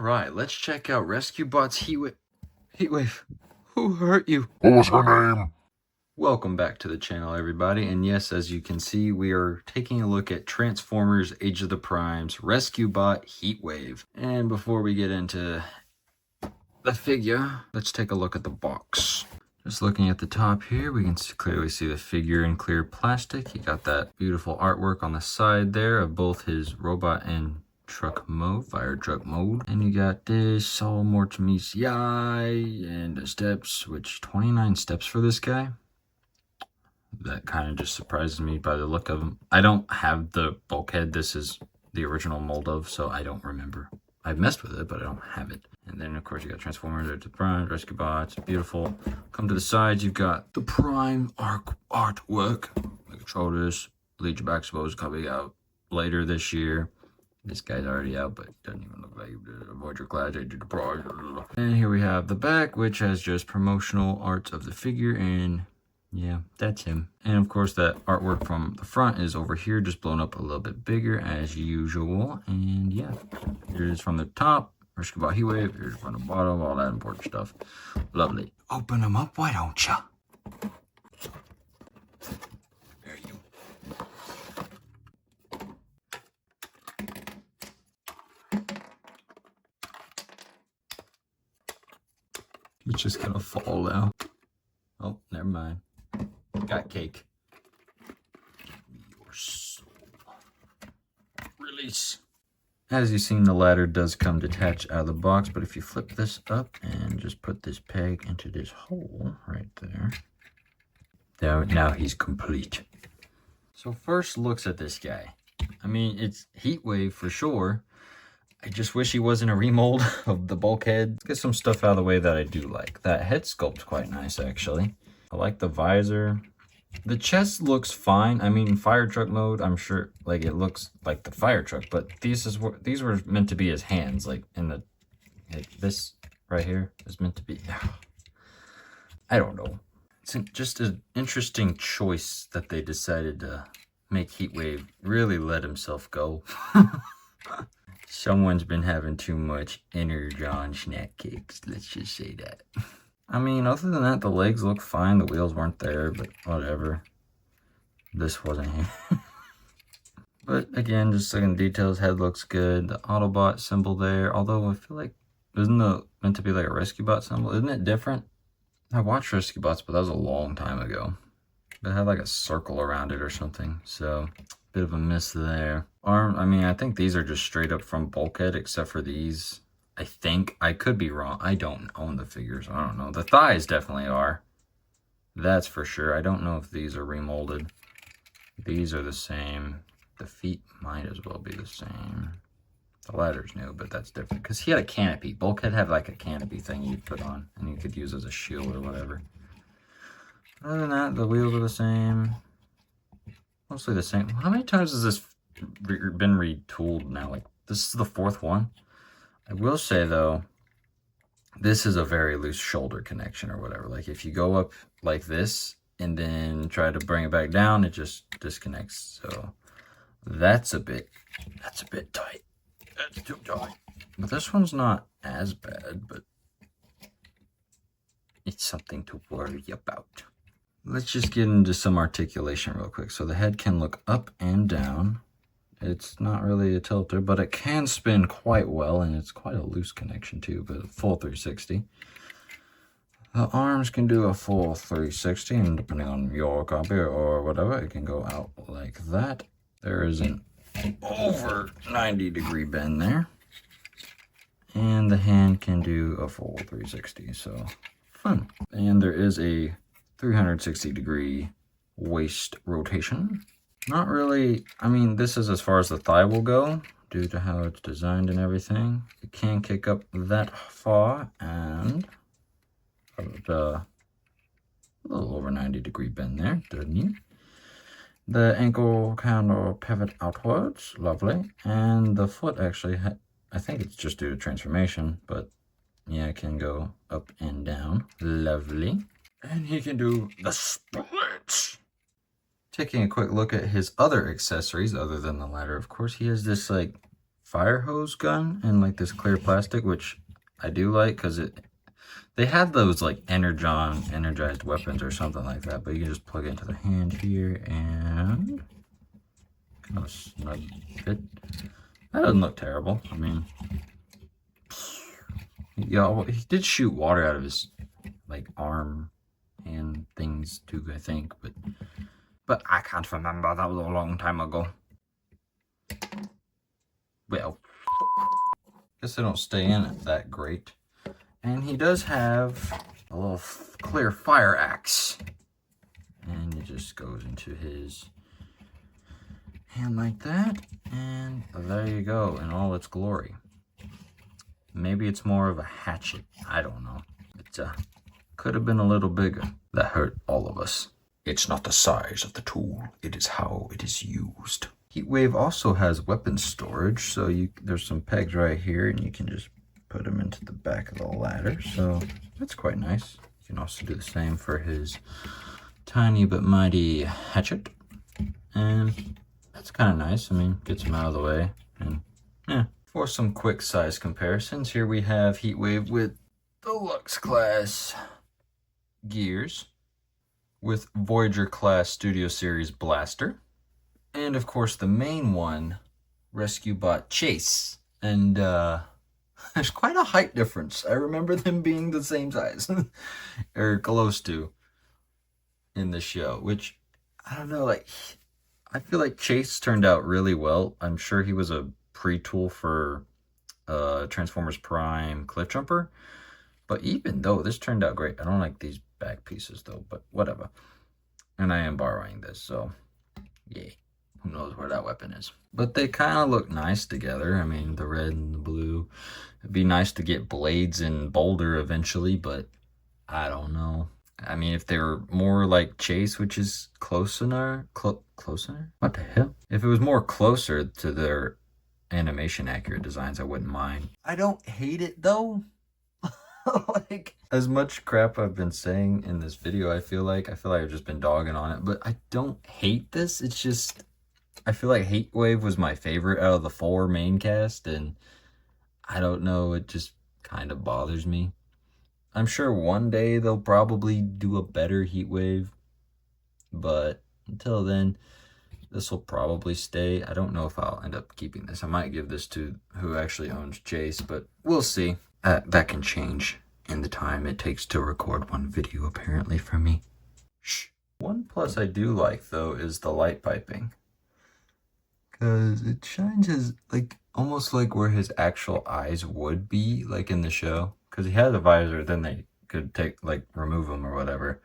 Alright, let's check out Rescue Bot's Heatwave. Who hurt you? What was her name? Welcome back to the channel, everybody. And yes, as you can see, we are taking a look at Transformers Age of the Primes Rescue Bot Heatwave. And before we get into the figure, let's take a look at the box. Just looking at the top here, we can clearly see the figure in clear plastic. You got that beautiful artwork on the side there of both his robot and truck mode, fire truck mode. And you got this all Mortimisi and the steps, which 29 steps for this guy. That kind of just surprises me by the look of him. I don't have the bulkhead this is the original mold of, so I don't remember. I've messed with it, but I don't have it. And then, of course, you got Transformers, there's the Prime, Rescue Bots, beautiful. Come to the sides, you've got the Prime artwork. Control this, Legion back supposed coming out later this year. This guy's already out, but doesn't even look like the Voyager class. They did the Prime. And here we have the back, which has just promotional arts of the figure, and yeah, that's him. And of course, that artwork from the front is over here, just blown up a little bit bigger as usual. And yeah, here it is from the top. Rescue Bot Heatwave. Here's from the bottom, all that important stuff. Lovely. Open them up, why don't ya? There you. It's just gonna fall now. Oh, never mind. Got cake. Your soul. Release. As you've seen, the ladder does come detached out of the box, but if you flip this up and just put this peg into this hole right there, now he's complete. So first looks at this guy. I mean, it's Heatwave for sure. I just wish he wasn't a remold of the bulkhead. Let's get some stuff out of the way that I do like. That head sculpt's quite nice, actually. I like the visor. The chest looks fine. I mean, fire truck mode, I'm sure, like, it looks like the fire truck, but these were meant to be his hands, like, in the, like, this right here is meant to be, I don't know. It's just an interesting choice that they decided to make Heatwave really let himself go. Someone's been having too much Energon snack cakes, let's just say that. I mean, other than that, the legs look fine. The wheels weren't there, but whatever. This wasn't here. But again, just looking at the details, head looks good. The Autobot symbol there, although I feel like, isn't it meant to be like a Rescue Bot symbol? Isn't it different? I watched Rescue Bots, but that was a long time ago. It had like a circle around it or something, so bit of a miss there. Arm, I mean, I think these are just straight up from Bulkhead, except for these. I think. I could be wrong. I don't own the figures. I don't know. The thighs definitely are. That's for sure. I don't know if these are remolded. These are the same. The feet might as well be the same. The ladder's new, but that's different. Because he had a canopy. Bulkhead had like a canopy thing you'd put on. And you could use as a shield or whatever. Other than that, the wheels are the same. Mostly the same. How many times has this been retooled now? Like, this is the fourth one. I will say, though, this is a very loose shoulder connection or whatever. Like, if you go up like this and then try to bring it back down, it just disconnects. So that's a bit tight. That's too tight. But this one's not as bad, but it's something to worry about. Let's just get into some articulation real quick. So the head can look up and down. It's not really a tilter, but it can spin quite well, and it's quite a loose connection too, but a full 360. The arms can do a full 360, and depending on your copy or whatever, it can go out like that. There is an over 90-degree bend there. And the hand can do a full 360, so fun. And there is a 360-degree waist rotation. Not really, I mean, this is as far as the thigh will go, due to how it's designed and everything. It can kick up that far, and a little over 90-degree bend there, doesn't it? The ankle kind of pivot outwards, lovely. And the foot actually, I think it's just due to transformation, but yeah, it can go up and down, lovely. And he can do the splits. Taking a quick look at his other accessories, other than the ladder, of course, he has this, like, fire hose gun in like this clear plastic, which I do like because they had those like energized weapons or something like that, but you can just plug it into the hand here and kind of snug fit. That doesn't look terrible. I mean, yeah, he did shoot water out of his like arm and things too, I think, but I can't remember. That was a long time ago. Well, guess they don't stay in it that great. And he does have a little clear fire axe, and it just goes into his hand like that, and there you go in all its glory. Maybe it's more of a hatchet. I don't know. It could have been a little bigger. That hurt all of us. It's not the size of the tool, it is how it is used. Heatwave also has weapon storage, so there's some pegs right here, and you can just put them into the back of the ladder, so that's quite nice. You can also do the same for his tiny but mighty hatchet, and that's kind of nice. I mean, gets him out of the way, and yeah. For some quick size comparisons, here we have Heatwave with Deluxe class gears, with Voyager class Studio Series blaster, and of course the main one, Rescue Bot Chase. And there's quite a height difference. I remember them being the same size, or close to, in the show, which, I don't know, like, I feel like Chase turned out really well. I'm sure he was a pre-tool for Transformers Prime Cliffjumper, but even though this turned out great, I don't like these back pieces though, but whatever. And I am borrowing this, so yeah, who knows where that weapon is. But they kind of look nice together. I mean, the red and the blue. It'd be nice to get blades in Boulder eventually, but I don't know. I mean, if they were more like Chase, which is closer? What the hell? If it was more closer to their animation accurate designs, I wouldn't mind. I don't hate it though. Like, as much crap I've been saying in this video, I feel like I've just been dogging on it, but I don't hate this. It's just, I feel like Heatwave was my favorite out of the 4 main cast, and I don't know, it just kind of bothers me. I'm sure one day they'll probably do a better Heatwave, but until then, this will probably stay. I don't know if I'll end up keeping this. I might give this to who actually owns Chase, but we'll see. That can change in the time it takes to record one video, apparently, for me. Shh. One plus I do like, though, is the light piping. Because it shines his, like, almost like where his actual eyes would be, like in the show. Because he has a visor, then they could remove them or whatever.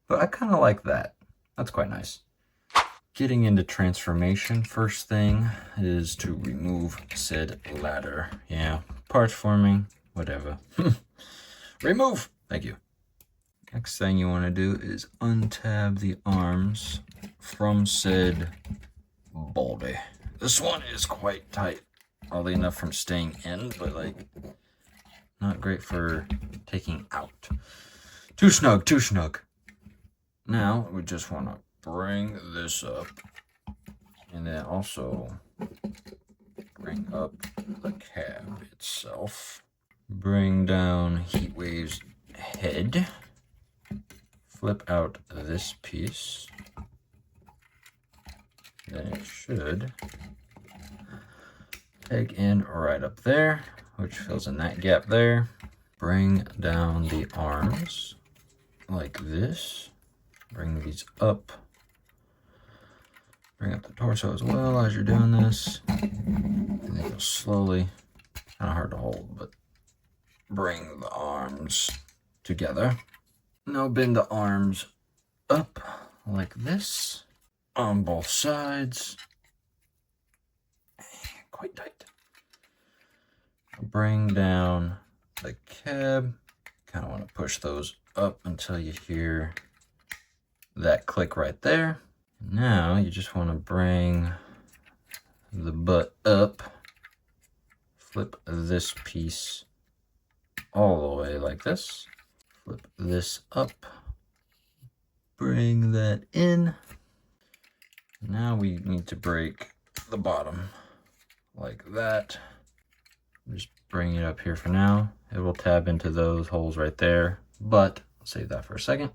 But I kind of like that. That's quite nice. Getting into transformation, first thing is to remove said ladder. Yeah, parts forming, whatever. Remove! Thank you. Next thing you want to do is untab the arms from said body. This one is quite tight, oddly enough, from staying in, but like, not great for taking out. Too snug, too snug. Now, we just want to bring this up, and then also bring up the cab itself. Bring down Heatwave's head. Flip out this piece. Then it should peg in right up there, which fills in that gap there. Bring down the arms like this. Bring these up. Bring up the torso as well as you're doing this. And then go slowly, kind of hard to hold, but bring the arms together. Now bend the arms up like this on both sides. Quite tight. Bring down the cab. Kind of want to push those up until you hear that click right there. Now you just want to bring the butt up, flip this piece all the way like this, flip this up, bring that in. Now we need to break the bottom like that. Just bring it up here for now. It will tab into those holes right there, but I'll save that for a second.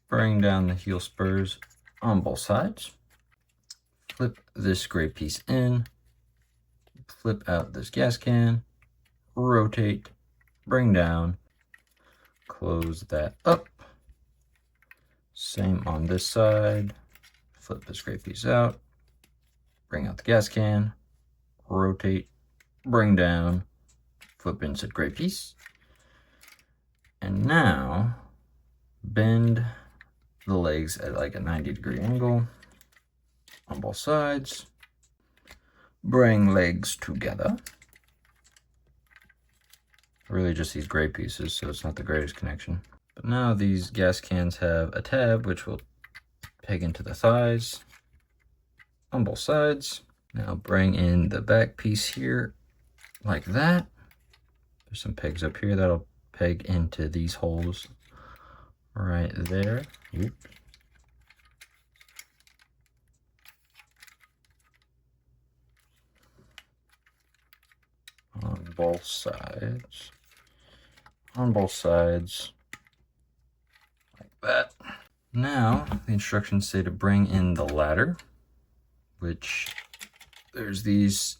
Bring down the heel spurs on both sides. Flip this gray piece in. Flip out this gas can. Rotate. Bring down. Close that up. Same on this side. Flip this gray piece out. Bring out the gas can. Rotate. Bring down. Flip in said gray piece. And now bend the legs at like a 90-degree angle on both sides. Bring legs together. Really just these gray pieces, so it's not the greatest connection. But now these gas cans have a tab which will peg into the thighs on both sides. Now bring in the back piece here like that. There's some pegs up here that'll peg into these holes right there. Oops. On both sides. On both sides. Like that. Now, the instructions say to bring in the ladder, which there's these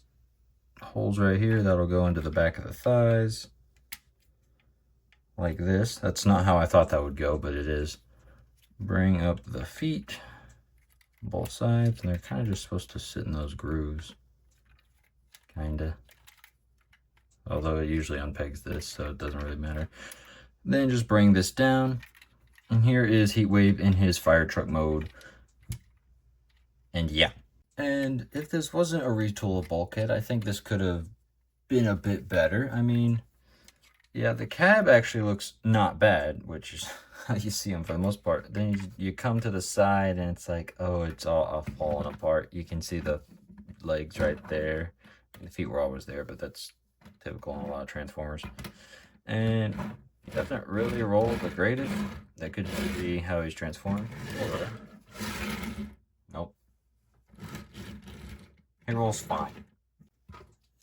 holes right here that'll go into the back of the thighs. Like this. That's not how I thought that would go, but it is. Bring up the feet, both sides, and they're kind of just supposed to sit in those grooves. Kinda. Although it usually unpegs this, so it doesn't really matter. Then just bring this down. And here is Heatwave in his fire truck mode. And yeah. And if this wasn't a retool of Bulkhead, I think this could have been a bit better. I mean, yeah, the cab actually looks not bad, which is how you see them for the most part. Then you come to the side and it's like, oh, it's all falling apart. You can see the legs right there. The feet were always there, but that's typical in a lot of Transformers. And he doesn't really roll the greatest. That could just be how he's transformed. Or, nope. He rolls fine.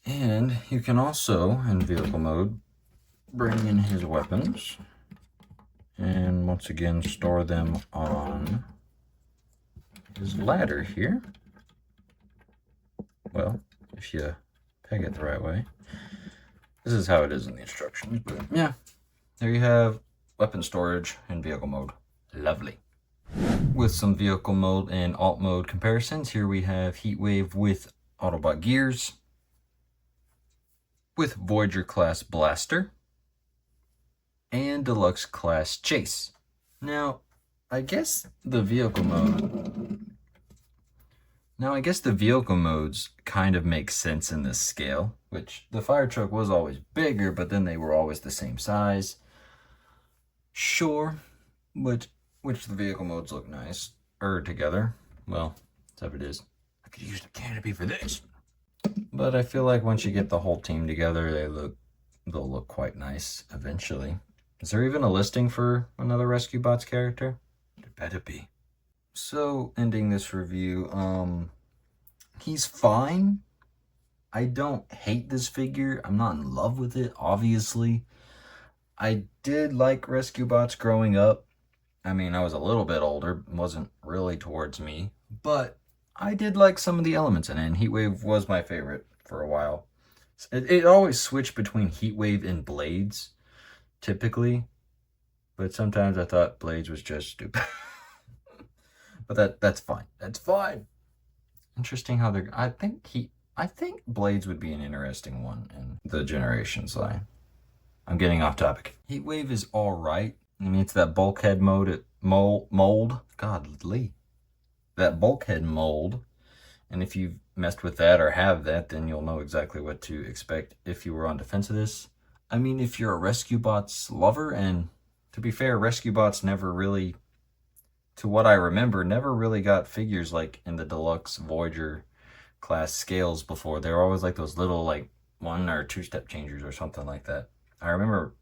And you can also, in vehicle mode, bring in his weapons. And once again, store them on his ladder here. Well, if you peg it the right way. This is how it is in the instructions, but yeah. There you have weapon storage in vehicle mode. Lovely. With some vehicle mode and alt mode comparisons, here we have Heatwave with Autobot gears, with Voyager class blaster, and Deluxe class chase. Now, I guess the vehicle modes kind of make sense in this scale, which the fire truck was always bigger, but then they were always the same size. Sure, but which the vehicle modes look nice together. Well, that's how it is. I could use the canopy for this. But I feel like once you get the whole team together, they'll look quite nice eventually. Is there even a listing for another Rescue Bots character? There better be. So, ending this review, he's fine. I don't hate this figure. I'm not in love with it, obviously. I did like Rescue Bots growing up. I mean, I was a little bit older, wasn't really towards me, but I did like some of the elements in it, and Heatwave was my favorite for a while. It always switched between Heatwave and Blades, typically, but sometimes I thought Blades was just stupid. But that's fine. That's fine. Interesting how they're... I think Blades would be an interesting one in the Generations line. I'm getting off topic. Heatwave is alright. I mean, it's that bulkhead mold. Godly. That bulkhead mold. And if you've messed with that or have that, then you'll know exactly what to expect if you were on defense of this. I mean, if you're a Rescue Bots lover, and to be fair, Rescue Bots never really, to what I remember, never really got figures like in the Deluxe Voyager class scales before. They were always like those little like 1 or 2 step changers or something like that. I remember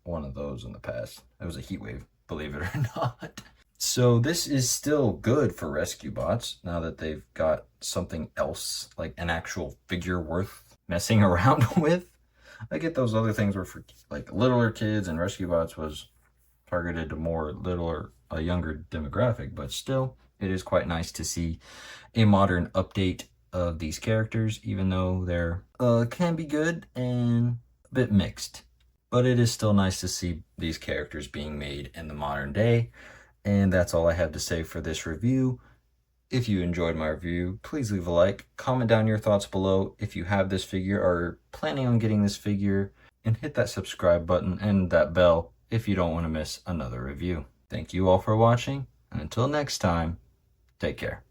one of those in the past. It was a Heatwave, believe it or not. So this is still good for rescue bots now that they've got something else, like an actual figure worth messing around with. I get those other things were for like littler kids, and rescue bots was targeted to more littler, a younger demographic, but still, it is quite nice to see a modern update of these characters, even though they're can be good and a bit mixed. But it is still nice to see these characters being made in the modern day. And that's all I have to say for this review. If you enjoyed my review, please leave a like, comment down your thoughts below if you have this figure or are planning on getting this figure, and hit that subscribe button and that bell if you don't want to miss another review. Thank you all for watching, and until next time, take care.